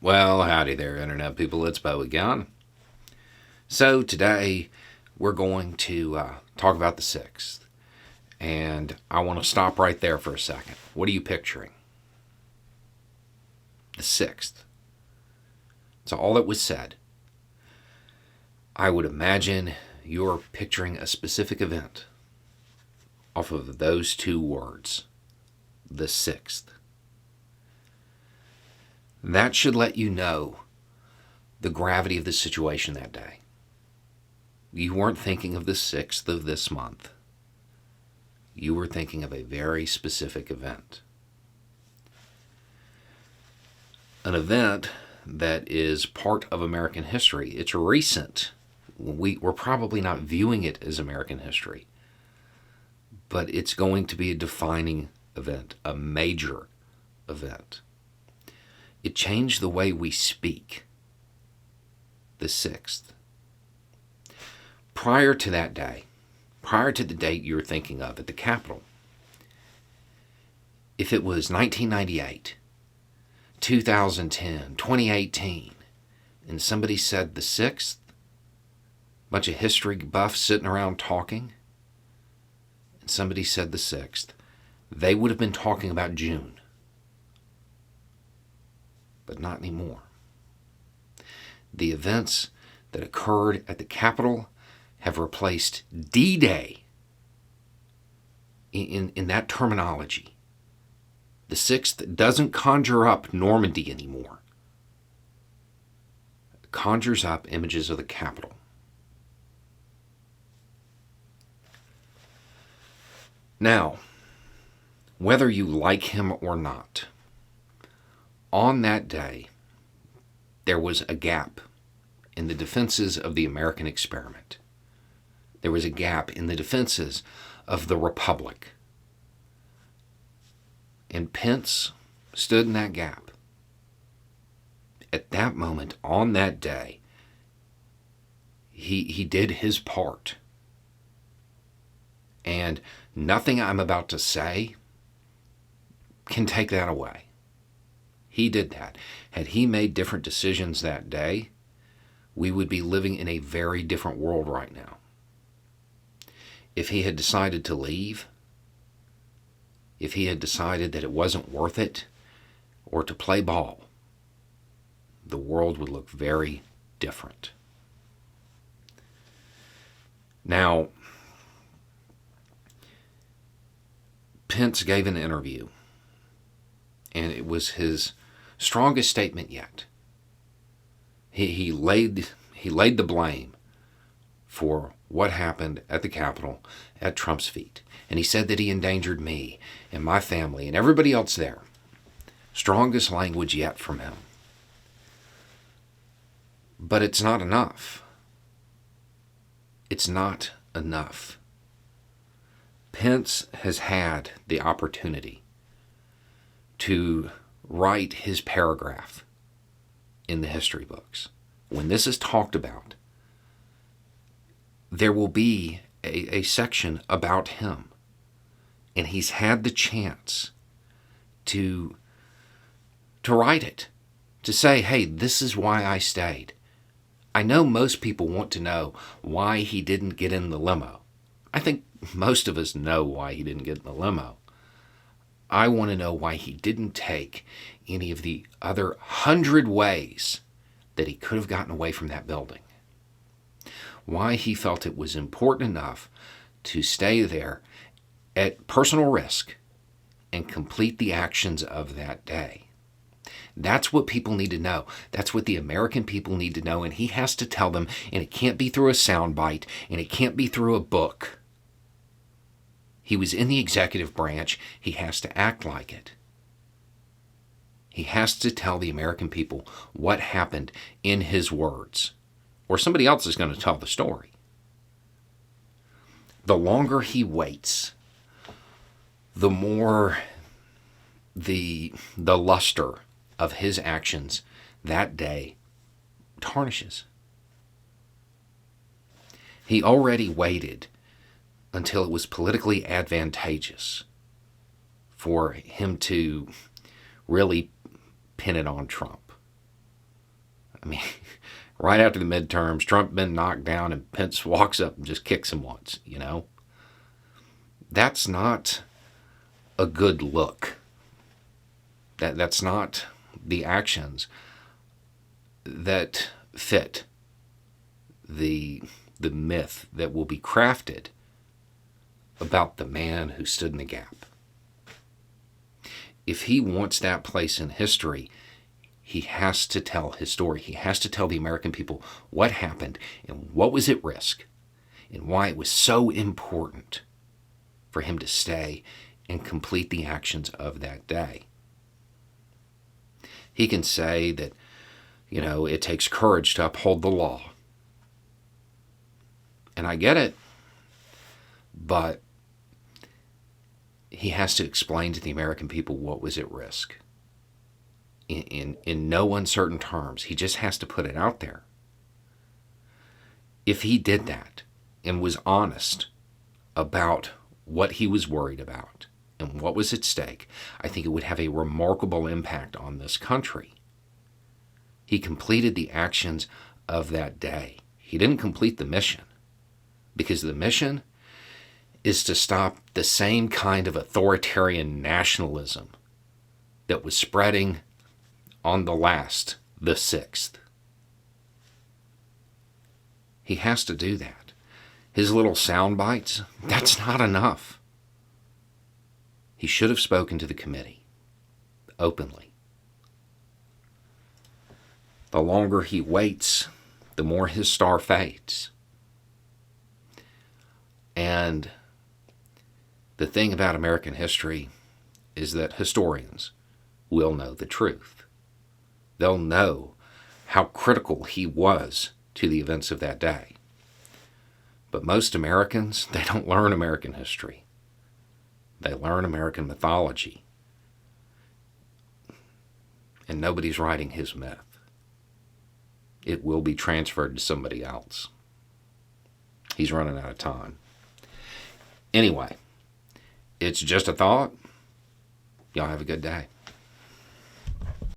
Well, howdy there, Internet people. It's Bo again. So, today we're going to talk about the 6th. And I want to stop right there for a second. What are you picturing? The 6th. It's all that was said. I would imagine you're picturing a specific event off of those two words, the 6th. That should let you know the gravity of the situation that day. You weren't thinking of the 6th of this month. You were thinking of a very specific event. An event that is part of American history. It's recent. We're probably not viewing it as American history, but it's going to be a defining event, a major event. It changed the way we speak, the 6th. Prior to that day, prior to the date you're thinking of at the Capitol, if it was 1998, 2010, 2018, and somebody said the 6th, a bunch of history buffs sitting around talking, and somebody said the 6th, they would have been talking about June. But not anymore. The events that occurred at the Capitol have replaced D-Day in that terminology. The 6th doesn't conjure up Normandy anymore. It conjures up images of the Capitol. Now, whether you like him or not, on that day, there was a gap in the defenses of the American experiment. There was a gap in the defenses of the Republic. And Pence stood in that gap. At that moment, on that day, he did his part. And nothing I'm about to say can take that away. He did that. Had he made different decisions that day, we would be living in a very different world right now. If he had decided to leave, if he had decided that it wasn't worth it, or to play ball, the world would look very different. Now, Pence gave an interview, and it was his strongest statement yet. He laid the blame for what happened at the Capitol at Trump's feet. And he said that he endangered me and my family and everybody else there. Strongest language yet from him. But it's not enough. It's not enough. Pence has had the opportunity to write his paragraph in the history books. When this is talked about, there will be a section about him. And he's had the chance to write it, to say, hey, this is why I stayed. I know most people want to know why he didn't get in the limo. I think most of us know why he didn't get in the limo. I want to know why he didn't take any of the other 100 ways that he could have gotten away from that building. Why he felt it was important enough to stay there at personal risk and complete the actions of that day. That's what people need to know. That's what the American people need to know, and he has to tell them, and it can't be through a soundbite, and it can't be through a book. He was in the executive branch. He has to act like it. He has to tell the American people what happened in his words, or somebody else is going to tell the story. The longer he waits, the more the luster of his actions that day tarnishes. He already waited until it was politically advantageous for him to really pin it on Trump. I mean, right after the midterms, Trump been knocked down and Pence walks up and just kicks him once, you know? That's not a good look. That's not the actions that fit the myth that will be crafted about the man who stood in the gap. If he wants that place in history, he has to tell his story. He has to tell the American people what happened and what was at risk and why it was so important for him to stay and complete the actions of that day. He can say that, it takes courage to uphold the law. And I get it, but he has to explain to the American people what was at risk. In no uncertain terms. He just has to put it out there. If he did that and was honest about what he was worried about and what was at stake, I think it would have a remarkable impact on this country. He completed the actions of that day. He didn't complete the mission, because the mission is to stop the same kind of authoritarian nationalism that was spreading on the 6th. He has to do that. His little sound bites, that's not enough. He should have spoken to the committee openly. The longer he waits, the more his star fades. And the thing about American history is that historians will know the truth. They'll know how critical he was to the events of that day. But most Americans, they don't learn American history. They learn American mythology. And nobody's writing his myth. It will be transferred to somebody else. He's running out of time. Anyway, it's just a thought. Y'all have a good day.